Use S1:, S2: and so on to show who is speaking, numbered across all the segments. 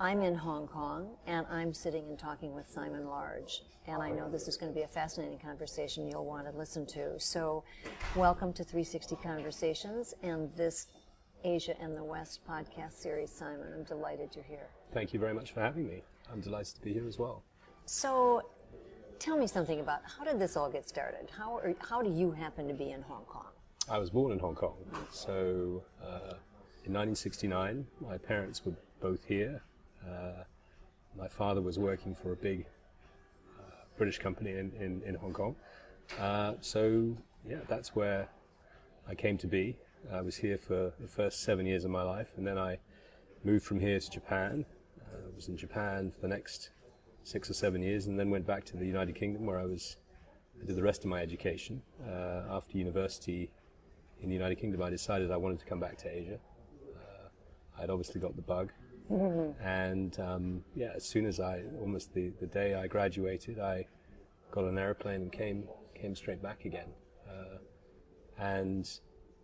S1: I'm in Hong Kong, and I'm sitting and talking with Simon Large. And I know this is going to be a fascinating conversation you'll want to listen to. So welcome to 360 Conversations and this Asia and the West podcast series, Simon. I'm delighted you're here.
S2: Thank you very much for having me. I'm delighted to be here as well.
S1: So tell me something about how did this all get started? How do you happen to be in Hong Kong?
S2: I was born in Hong Kong. So in 1969, my parents were both here. My father was working for a big British company in Hong Kong. So yeah, that's where I came to be. I was here for the first 7 years of my life, and then I moved from here to Japan. I was in Japan for the next 6 or 7 years, and then went back to the United Kingdom, where I did the rest of my education. After university in the United Kingdom, I decided I wanted to come back to Asia. I'd obviously got the bug. And yeah, as soon as almost the day I graduated, I got an airplane and came straight back again, and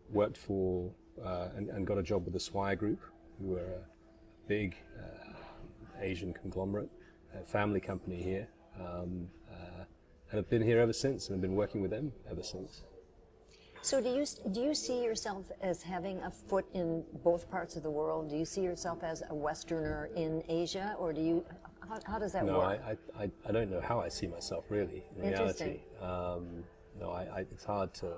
S2: worked for and got a job with the Swire Group, who were a big Asian conglomerate, a family company here, and I've been here ever since, and I've been working with them ever since.
S1: So do you see yourself as having a foot in both parts of the world? Do you see yourself as a Westerner in Asia, or do you? How does that work?
S2: No, I don't know how I see myself really in reality. No, it's hard to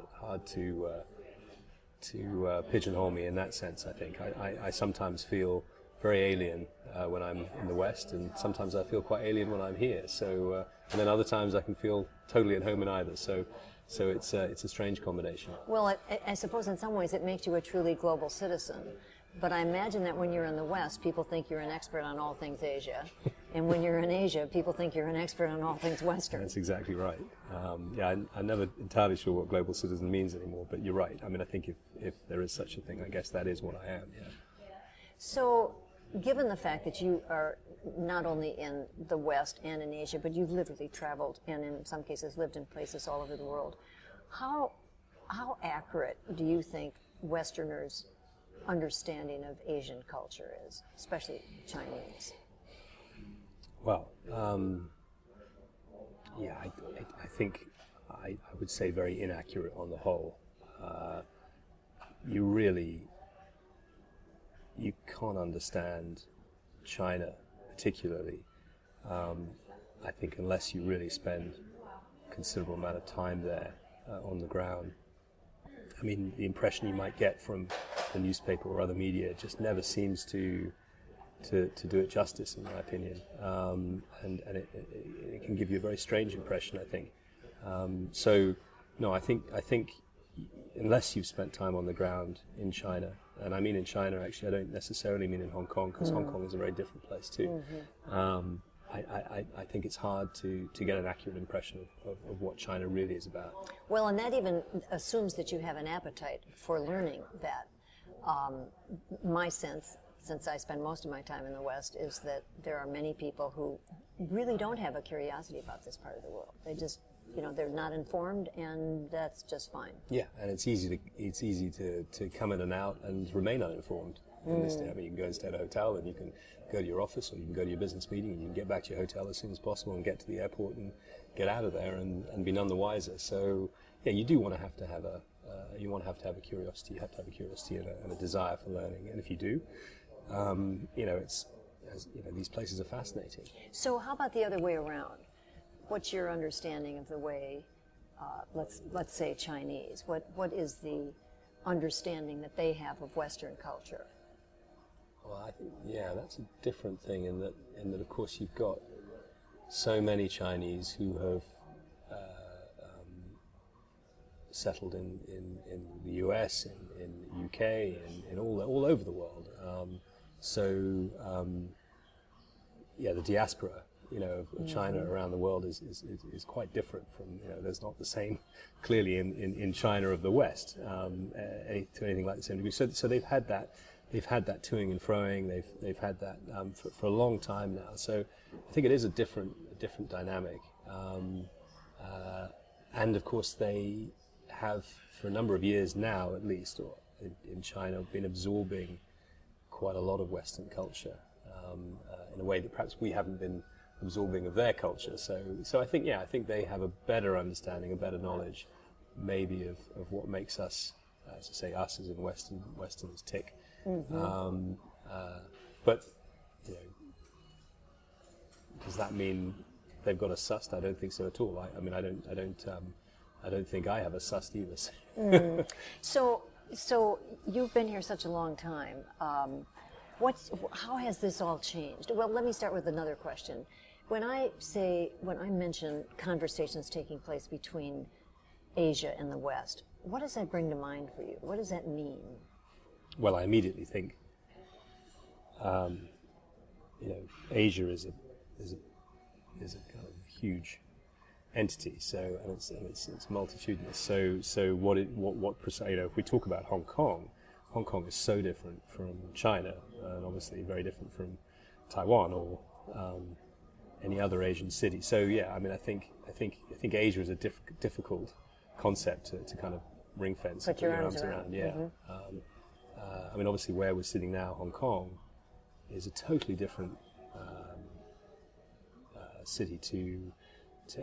S2: pigeonhole me in that sense. I think I sometimes feel very alien when I'm in the West, and sometimes I feel quite alien when I'm here. So and then other times I can feel totally at home in either. So it's a strange combination.
S1: Well, I suppose in some ways it makes you a truly global citizen. But I imagine that when you're in the West, people think you're an expert on all things Asia. And when you're in Asia, people think you're an expert on all things Western.
S2: That's exactly right. Yeah, I'm never entirely sure what global citizen means anymore, but you're right. I mean, I think if there is such a thing, I guess that is what I am, yeah.
S1: So, given the fact that you are not only in the West and in Asia, but you've literally traveled and in some cases lived in places all over the world, how accurate do you think Westerners' understanding of Asian culture is, especially Chinese?
S2: Well, yeah, I think I would say very inaccurate on the whole. You can't understand China particularly, I think, unless you really spend a considerable amount of time there on the ground. I mean, the impression you might get from the newspaper or other media just never seems to do it justice, in my opinion, and it can give you a very strange impression, I think. So, no, I think unless you've spent time on the ground in China, and I mean in China, actually, I don't necessarily mean in Hong Kong, because Hong Kong is a very different place too. I think it's hard to get an accurate impression of what China really is about.
S1: Well, and that even assumes that you have an appetite for learning that. My sense, since I spend most of my time in the West, is that there are many people who really don't have a curiosity about this part of the world. They just, they're not informed, and that's just fine.
S2: Yeah, and it's easy to come in and out and remain uninformed. I mean, you can go and stay at a hotel, and you can go to your office, or you can go to your business meeting, and you can get back to your hotel as soon as possible and get to the airport and get out of there and be none the wiser. So, yeah, you do want to have a curiosity. You have to have a curiosity and a desire for learning. And if you do, these places are fascinating.
S1: So how about the other way around? What's your understanding of the way, let's say Chinese? What is the understanding that they have of Western culture?
S2: Well, I think, yeah, that's a different thing in that of course you've got so many Chinese who have settled in the US, in the UK, in all over the world. Yeah, the diaspora, of China around the world is quite different from, there's not the same clearly in China of the West to anything like the same degree. So they've had that toing and froing. They've had that for a long time now. So I think it is a different dynamic. And of course they have, for a number of years now at least, or in China, been absorbing quite a lot of Western culture. in a way that perhaps we haven't been absorbing of their culture. So I think, I think they have a better understanding, a better knowledge, maybe of what makes us, to say us as in Westerners, tick. But you know, does that mean they've got us sussed? I don't think so at all. I mean, I don't think I have a sussed either.
S1: So you've been here such a long time. How has this all changed? Well, let me start with another question. When I mention conversations taking place between Asia and the West, what does that bring to mind for you? What does that mean?
S2: Well, I immediately think, Asia is a kind of huge entity. So, and it's multitudinous. So if we talk about Hong Kong is so different from China, and obviously very different from Taiwan or any other Asian city. So yeah, I mean, I think Asia is a difficult concept to kind of ring fence.
S1: Put your arms around.
S2: Yeah. I mean, obviously, where we're sitting now, Hong Kong, is a totally different city to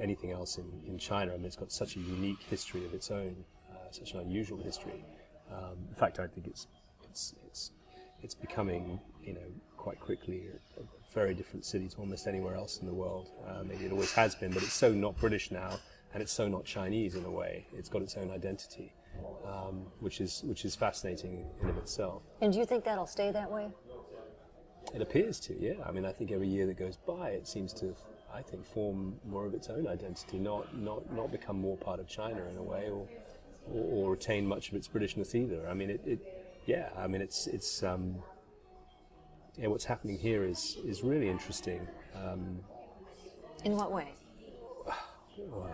S2: anything else in China. I mean, it's got such a unique history of its own, such an unusual history. In fact, I think it's becoming, quite quickly a very different city to almost anywhere else in the world. Maybe it always has been, but it's so not British now, and it's so not Chinese in a way. It's got its own identity, which is fascinating in of itself.
S1: And do you think that'll stay that way?
S2: It appears to, yeah. I mean, I think every year that goes by, it seems to, I think, form more of its own identity, not become more part of China in a way, or retain much of its Britishness either. I mean, what's happening here is really interesting.
S1: In what way?
S2: Well,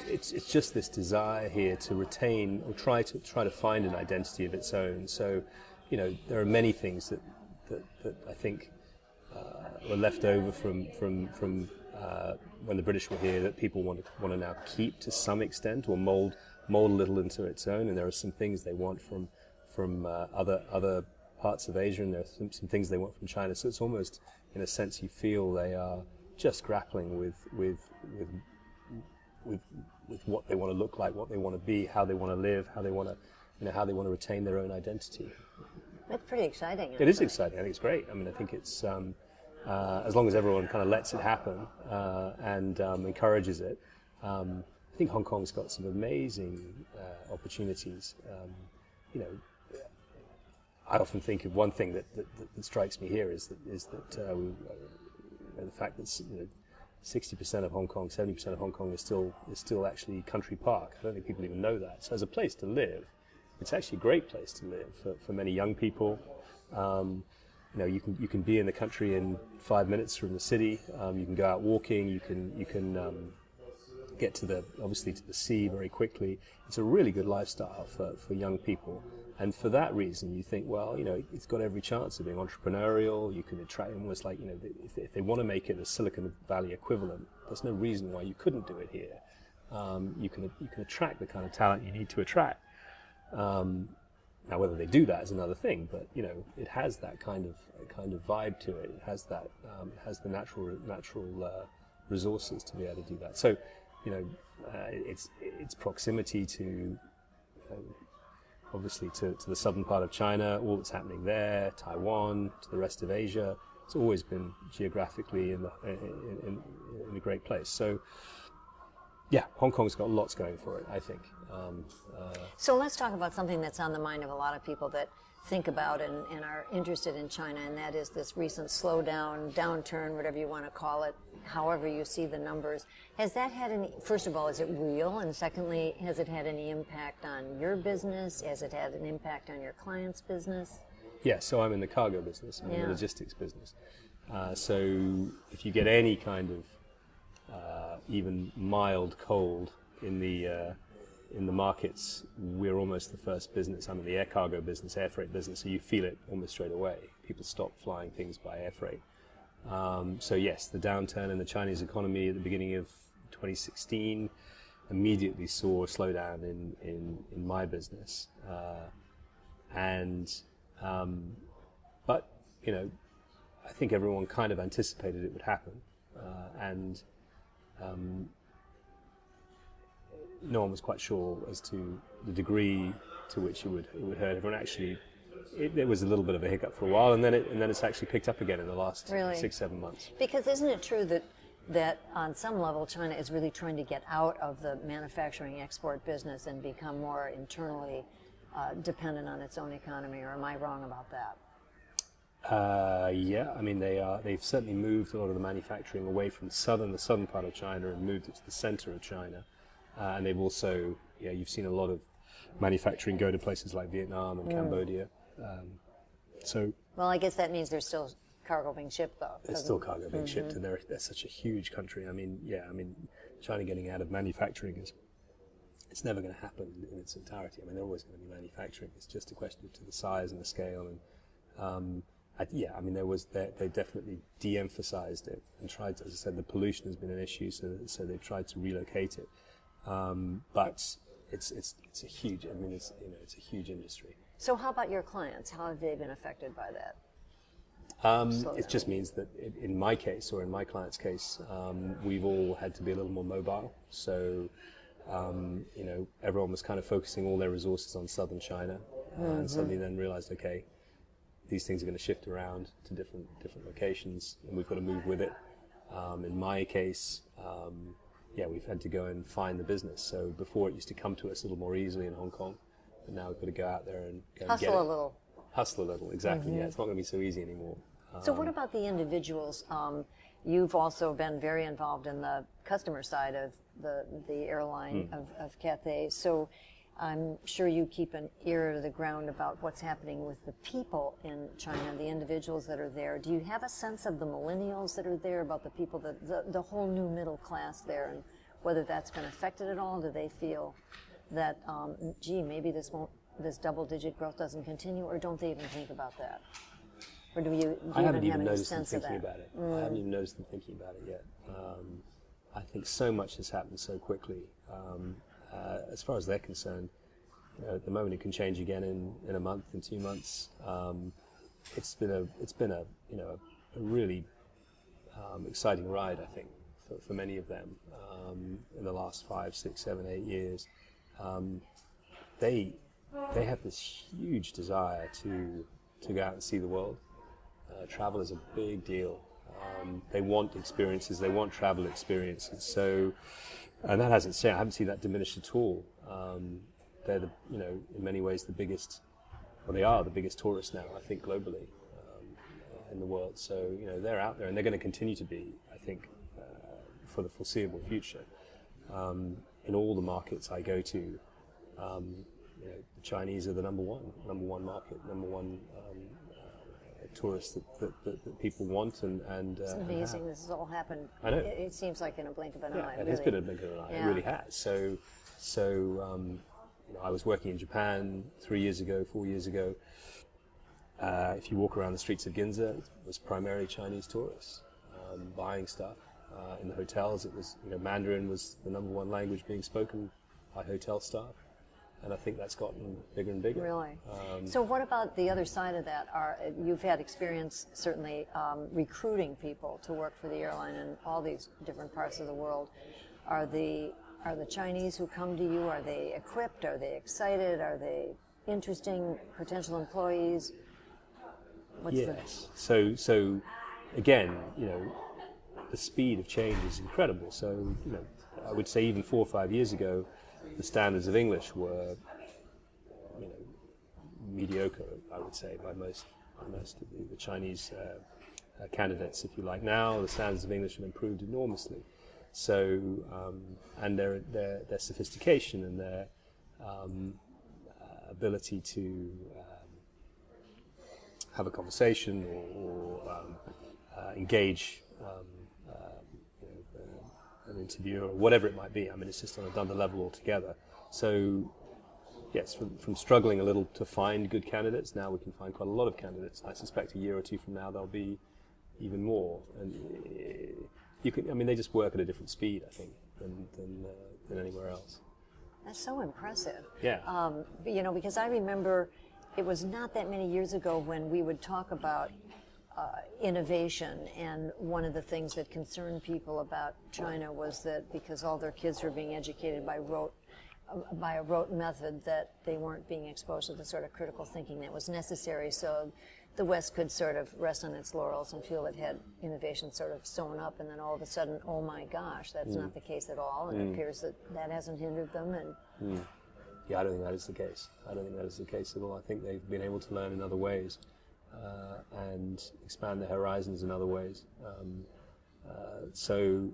S2: it's just this desire here to retain or try to find an identity of its own. So, there are many things that I think were left over from when the British were here that people want to now keep to some extent, or mold a little into its own. And there are some things they want from other parts of Asia, and there are some things they want from China. So it's almost, in a sense, you feel they are just grappling with what they want to look like, what they want to be, how they want to live, how they want to retain their own identity.
S1: That's pretty exciting.
S2: It is exciting. I think it's great. I mean, I think it's as long as everyone kind of lets it happen and encourages it. I think Hong Kong's got some amazing opportunities. I often think of one thing that strikes me here is that the fact that 60% of Hong Kong, 70% of Hong Kong is still actually country park. I don't think people even know that. So as a place to live, it's actually a great place to live for many young people. You can be in the country in 5 minutes from the city. You can go out walking. You can get to the sea very quickly. It's a really good lifestyle for young people. And for that reason, you think, well, it's got every chance of being entrepreneurial. You can attract, almost like, if they want to make it a Silicon Valley equivalent, there's no reason why you couldn't do it here. You can attract the kind of talent you need to attract. Now, whether they do that is another thing, but it has that kind of vibe to it. It has that has the natural resources to be able to do that. So, its proximity to obviously to the southern part of China, all that's happening there, Taiwan, to the rest of Asia. It's always been geographically in a great place. So, yeah, Hong Kong's got lots going for it, I think.
S1: So let's talk about something that's on the mind of a lot of people that think about and are interested in China, and that is this recent slowdown, downturn, whatever you want to call it, however you see the numbers. Has that had any, first of all, is it real? And secondly, has it had any impact on your business? Has it had an impact on your client's business?
S2: Yeah, so I'm in the cargo business, I'm in the logistics business. So if you get any kind of even mild cold in the markets, we're almost the first business. I'm in the air cargo business, air freight business, so you feel it almost straight away. People stop flying things by air freight. So yes, the downturn in the Chinese economy at the beginning of 2016 immediately saw a slowdown in my business. and but I think everyone kind of anticipated it would happen, and no one was quite sure as to the degree to which it would hurt everyone. Actually, it was a little bit of a hiccup for a while, and then it's actually picked up again in the last
S1: Really?
S2: 6-7 months.
S1: Because isn't it true that on some level China is really trying to get out of the manufacturing export business and become more internally dependent on its own economy, or am I wrong about that?
S2: Yeah, I mean they've certainly moved a lot of the manufacturing away from the southern part of China and moved it to the center of China, and they've also, you've seen a lot of manufacturing go to places like Vietnam and Cambodia.
S1: Well, I guess that means there's still cargo being shipped, though.
S2: There's still cargo being shipped, and they're such a huge country. I mean, China getting out of manufacturing it's never going to happen in its entirety. I mean, they're always going to be manufacturing. It's just a question of the size and the scale. And I mean, they definitely de-emphasized it and tried to, as I said, the pollution has been an issue, so they tried to relocate it. But it's a huge. I mean, it's a huge industry.
S1: So how about your clients? How have they been affected by that?
S2: It just means that in my case, or in my client's case, we've all had to be a little more mobile. So, everyone was kind of focusing all their resources on southern China, and suddenly then realized, okay, these things are going to shift around to different locations, and we've got to move with it. In my case, we've had to go and find the business. So before it used to come to us a little more easily in Hong Kong, but now we've got to go out there and go and get it.
S1: Hustle a little.
S2: Hustle a little, exactly. Yeah, it's not going to be so easy anymore.
S1: So what about the individuals? You've also been very involved in the customer side of the airline of Cathay. So I'm sure you keep an ear to the ground about what's happening with the people in China, the individuals that are there. Do you have a sense of the millennials that are there, about the people, the whole new middle class there, and whether that's been affected at all? Do they feel that, maybe this double-digit growth doesn't continue, or don't they even think about that? Or do you
S2: I haven't
S1: even have
S2: even
S1: any
S2: noticed them
S1: sense of
S2: thinking
S1: that?
S2: about it. I haven't even noticed them thinking about it yet. I think so much has happened so quickly. As far as they're concerned, at the moment it can change again in a month, in 2 months. It's been a really exciting ride, I think, for many of them in the last 5, 6, 7, 8 years. They have this huge desire to go out and see the world. Travel is a big deal. They want experiences. They want travel experiences. So, and that hasn't changed. I haven't seen that diminish at all. They're in many ways the biggest. Well, they are the biggest tourists now, I think, globally in the world. So they're out there, and they're going to continue to be, I think, for the foreseeable future. In all the markets I go to, the Chinese are the number one market, number one tourists that people want and
S1: It's amazing. This has all happened.
S2: I know.
S1: It seems like in a blink of an eye.
S2: It has been a blink of an eye.
S1: Yeah.
S2: It really has. So I was working in Japan 3 years ago, 4 years ago. If you walk around the streets of Ginza, it was primarily Chinese tourists buying stuff. In the hotels, it was Mandarin was the number one language being spoken by hotel staff. And I think that's gotten bigger and bigger.
S1: Really? So what about the other side of that? You've had experience, certainly, recruiting people to work for the airline in all these different parts of the world. Are the Chinese who come to you, are they equipped? Are they excited? Are they interesting potential employees?
S2: Yes. So again, the speed of change is incredible. So, I would say even 4 or 5 years ago, the standards of English were, mediocre, I would say, by most of the Chinese candidates, if you like. Now, the standards of English have improved enormously. So, and their sophistication and their ability to have a conversation or engage an interviewer or whatever it might be. I mean, it's just on another level altogether. So, yes, from struggling a little to find good candidates, now we can find quite a lot of candidates. I suspect a year or two from now there'll be even more. And they just work at a different speed, I think, than anywhere else.
S1: That's so impressive.
S2: Yeah.
S1: Because I remember it was not that many years ago when we would talk about innovation, and one of the things that concerned people about China was that because all their kids were being educated by a rote method, that they weren't being exposed to the sort of critical thinking that was necessary, so the West could sort of rest on its laurels and feel it had innovation sort of sewn up, and then all of a sudden, oh my gosh, that's not the case at all, and it appears that that hasn't hindered them. And
S2: Yeah, I don't think that is the case. I don't think that is the case at all. I think they've been able to learn in other ways and expand their horizons in other ways. So,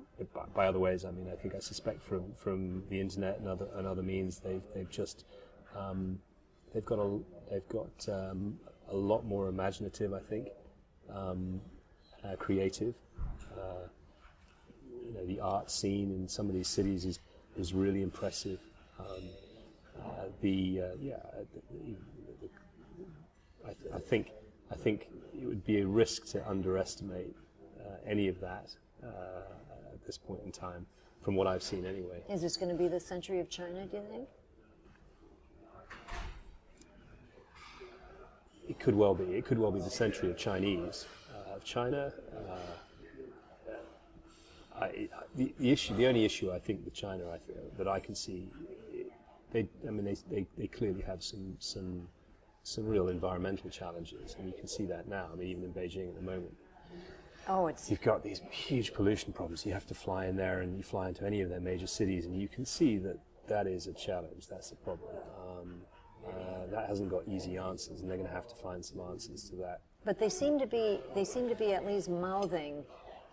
S2: by other ways, I mean, I think I suspect from the internet and other means, they've just they've got a lot more imaginative, I think, creative. The art scene in some of these cities is really impressive. I think it would be a risk to underestimate any of that at this point in time, from what I've seen anyway.
S1: is this going to be the century of China, do you think?
S2: It could well be. It could well be the century of China. The only issue I think with China that I can see, they clearly have some real environmental challenges, and you can see that now. I mean, even in Beijing at the moment, you've got these huge pollution problems. You have to fly in there, and you fly into any of their major cities, and you can see that is a challenge. That's a problem. That hasn't got easy answers, and they're going to have to find some answers to that.
S1: But they seem to be at least mouthing,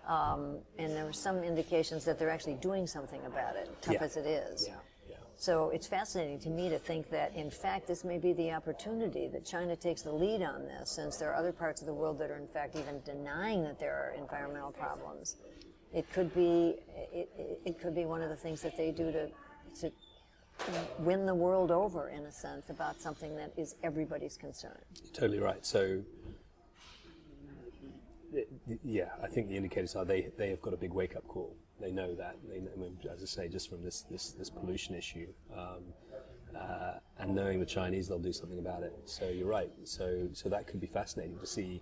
S1: and there were some indications that they're actually doing something about it, tough as it is.
S2: Yeah.
S1: So it's fascinating to me to think that, in fact, this may be the opportunity that China takes the lead on this, since there are other parts of the world that are, in fact, even denying that there are environmental problems. It could be one of the things that they do to win the world over, in a sense, about something that is everybody's concern.
S2: You're totally right. So, yeah, I think the indicators are they have got a big wake-up call. They know that. As I say, just from this pollution issue, and knowing the Chinese, they'll do something about it. So you're right. So that could be fascinating to see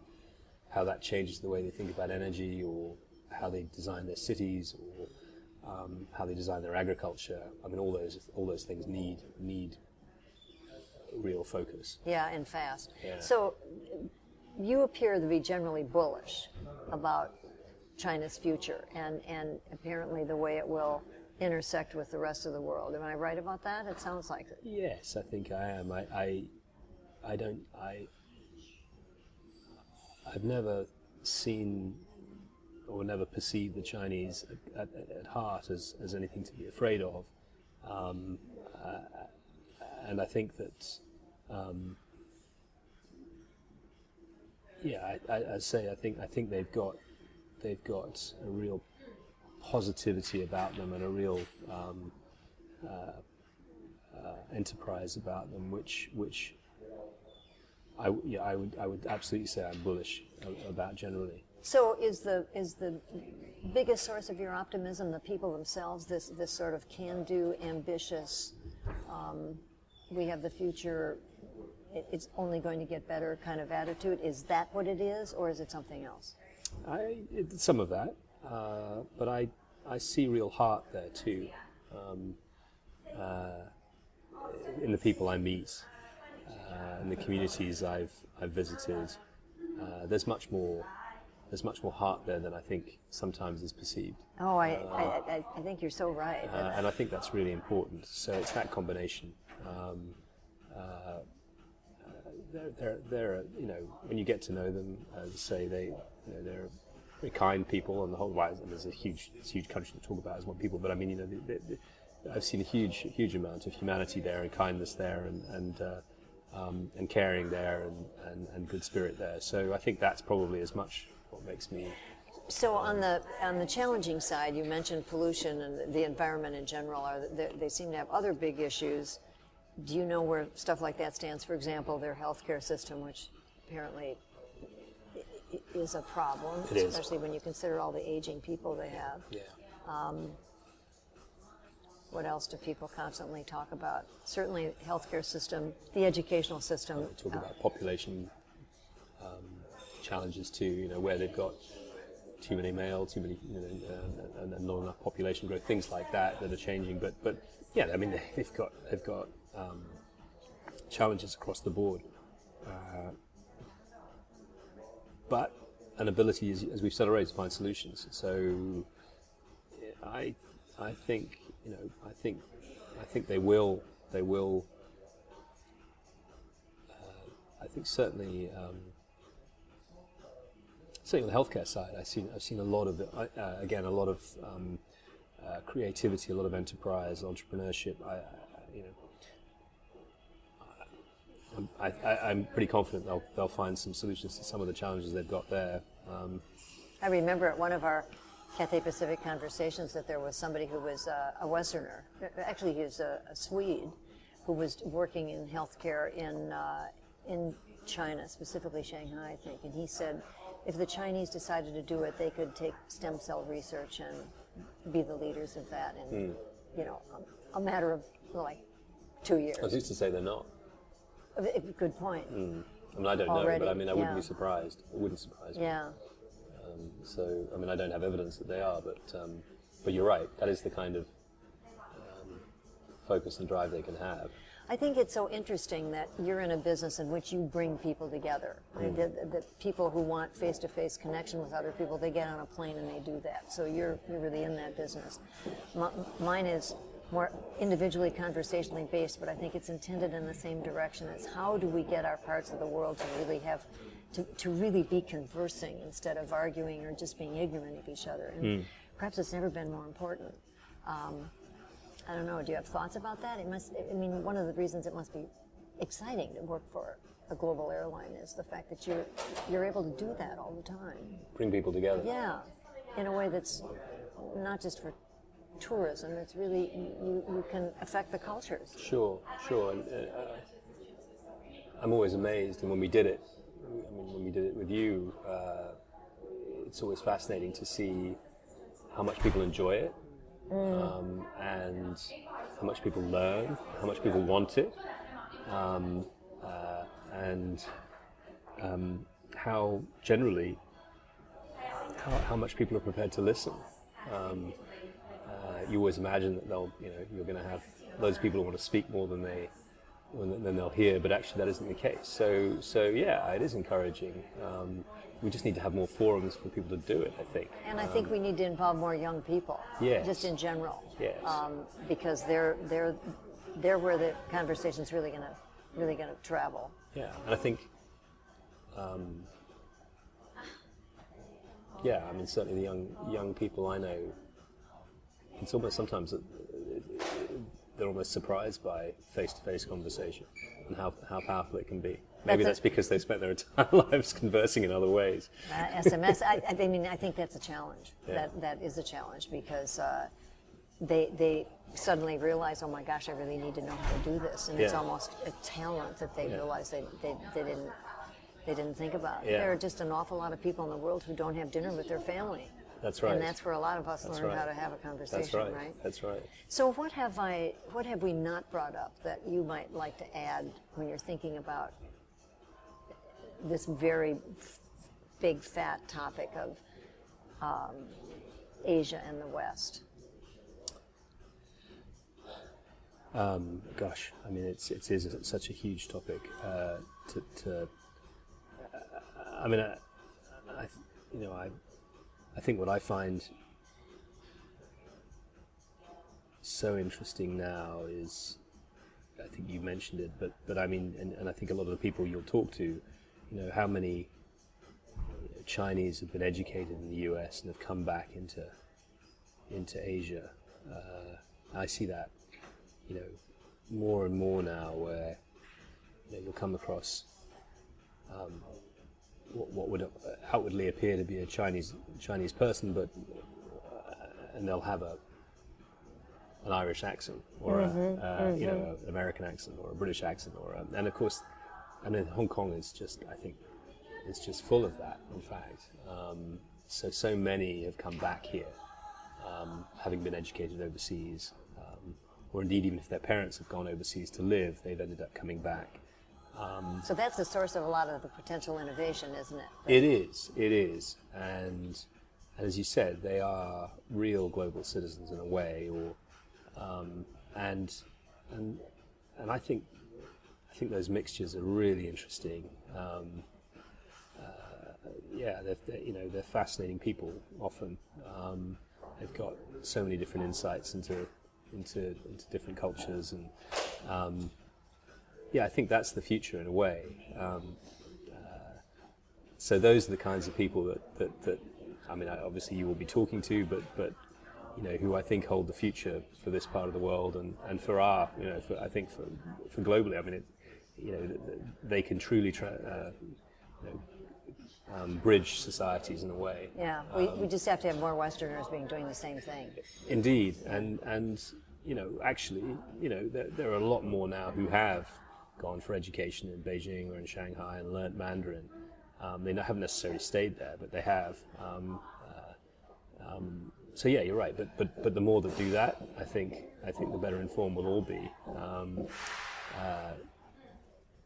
S2: how that changes the way they think about energy, or how they design their cities, or how they design their agriculture. I mean, all those things need real focus.
S1: Yeah, and fast.
S2: Yeah.
S1: So you appear to be generally bullish about China's future, and apparently the way it will intersect with the rest of the world. Am I right about that? It sounds like it.
S2: Yes, I think I am. I've never seen or never perceived the Chinese at heart as anything to be afraid of, and I think that I think they've got a real positivity about them, and a real enterprise about them, which I would absolutely say I'm bullish about generally.
S1: So is the biggest source of your optimism the people themselves, this sort of can-do, ambitious, we have the future, it's only going to get better kind of attitude? Is that what it is, or is it something else?
S2: Some of that, but I see real heart there too, in the people I meet, in the communities I've visited. There's much more heart there than I think sometimes is perceived.
S1: Oh, I think you're so right.
S2: And I think that's really important. So it's that combination. They're when you get to know them, as I say, they're very kind people, and the whole wise. And there's a huge country to talk about as one people. But I mean, I've seen a huge amount of humanity there, and kindness there, and caring there, and good spirit there. So I think that's probably as much what makes me.
S1: So on the challenging side, you mentioned pollution and the environment in general. They seem to have other big issues. Do you know where stuff like that stands? For example, their healthcare system, which apparently is a problem, especially when you consider all the aging people they have.
S2: Yeah.
S1: What else do people constantly talk about? Certainly healthcare system, the educational system.
S2: Talk about population challenges too, where they've got too many male, too many, and not enough population growth, things like that are changing. But yeah, I mean they've got challenges across the board, but an ability, as we've said already, to find solutions. So I think they will. I think certainly. Certainly on the healthcare side, I've seen a lot of again, a lot of creativity, a lot of enterprise, entrepreneurship. I'm pretty confident they'll find some solutions to some of the challenges they've got there.
S1: I remember at one of our Cathay Pacific conversations that there was somebody who was a Westerner. Actually, he was a Swede who was working in healthcare in China, specifically Shanghai, I think. And he said, if the Chinese decided to do it, they could take stem cell research and be the leaders of that in, a matter of like 2 years.
S2: I was used to say they're not.
S1: Good point.
S2: I mean, I don't
S1: Already,
S2: know, but I wouldn't
S1: yeah.
S2: be surprised. It wouldn't surprise me.
S1: Yeah.
S2: So, I mean, I don't have evidence that they are, but you're right. That is the kind of focus and drive they can have.
S1: I think it's so interesting that you're in a business in which you bring people together. Right? The people who want face-to-face connection with other people, they get on a plane and they do that. So you're really in that business. Mine is more individually conversationally based, but I think it's intended in the same direction as how do we get our parts of the world to really have to really be conversing instead of arguing or just being ignorant of each other. And perhaps it's never been more important. I don't know, do you have thoughts about that? One of the reasons it must be exciting to work for a global airline is the fact that you're able to do that all the time.
S2: Bring people together.
S1: Yeah, in a way that's not just for tourism, it's really, you can affect the cultures.
S2: Sure. And, I'm always amazed, and when we did it with you, it's always fascinating to see how much people enjoy it. And how much people learn, how much people want it, and how generally how much people are prepared to listen. You always imagine that you're going to have loads of people who want to speak more than they'll hear, but actually that isn't the case. So yeah, it is encouraging. We just need to have more forums for people to do it, I think.
S1: And I think we need to involve more young people,
S2: yes.
S1: just in general,
S2: yes.
S1: Because they're where the conversation's really gonna travel.
S2: Yeah, and I think, certainly the young people I know, it's almost sometimes they're almost surprised by face-to-face conversation and how powerful it can be. Maybe that's because they spent their entire lives conversing in other ways.
S1: SMS, I think that's a challenge.
S2: Yeah.
S1: That is a challenge because they suddenly realize, oh my gosh, I really need to know how to do this, and it's almost a talent that they realize they didn't think about.
S2: Yeah.
S1: There are just an awful lot of people in the world who don't have dinner with their family.
S2: That's right.
S1: And that's where a lot of us learn how to have a conversation,
S2: That's right.
S1: right?
S2: That's right.
S1: So what have we not brought up that you might like to add when you're thinking about this very big fat topic of Asia and the West?
S2: Gosh, I mean, it is such a huge topic. I think what I find so interesting now is, I think you mentioned it, but I mean, and I think a lot of the people you'll talk to, how many Chinese have been educated in the US and have come back into Asia. I see that, more and more now, where you'll come across what would outwardly appear to be a Chinese person, but and they'll have an Irish accent or an American accent or a British accent, and of course, Hong Kong is just, I think, it's just full of that. In fact, so many have come back here, having been educated overseas, or indeed even if their parents have gone overseas to live, they've ended up coming back.
S1: So that's the source of a lot of the potential innovation, isn't it?
S2: It is, and as you said, they are real global citizens in a way, and I think those mixtures are really interesting. They're fascinating people often. They've got so many different insights into different cultures, and I think that's the future in a way. So those are the kinds of people that I mean, obviously you will be talking to, but who I think hold the future for this part of the world, and for our, I think for globally. I mean, they can truly bridge societies in a way.
S1: Yeah, we just have to have more Westerners doing the same thing.
S2: Indeed, and actually, there are a lot more now who have gone for education in Beijing or in Shanghai and learnt Mandarin. They haven't necessarily stayed there, but they have. So yeah, you're right. But the more that do that, I think the better informed we'll all be.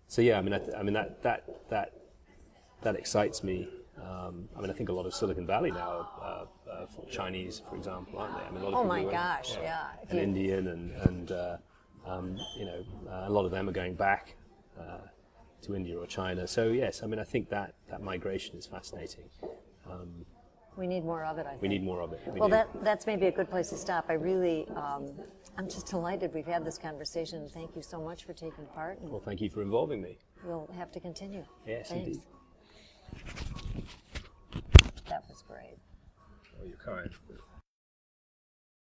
S2: So yeah, I mean that excites me. I think a lot of Silicon Valley now are Chinese, for example, aren't they? I mean, a lot of
S1: Oh
S2: people
S1: my
S2: are,
S1: gosh, yeah.
S2: and Indian, and a lot of them are going back to India or China. So yes, I think that migration is fascinating.
S1: We need more of it, I think.
S2: We need more of it.
S1: Well, that's maybe a good place to stop. I'm just delighted we've had this conversation. Thank you so much for taking part. And
S2: Well, thank you for involving me.
S1: we'll have to continue.
S2: Yes,
S1: Thanks.
S2: indeed.
S1: That was great.
S2: Oh, you're kind.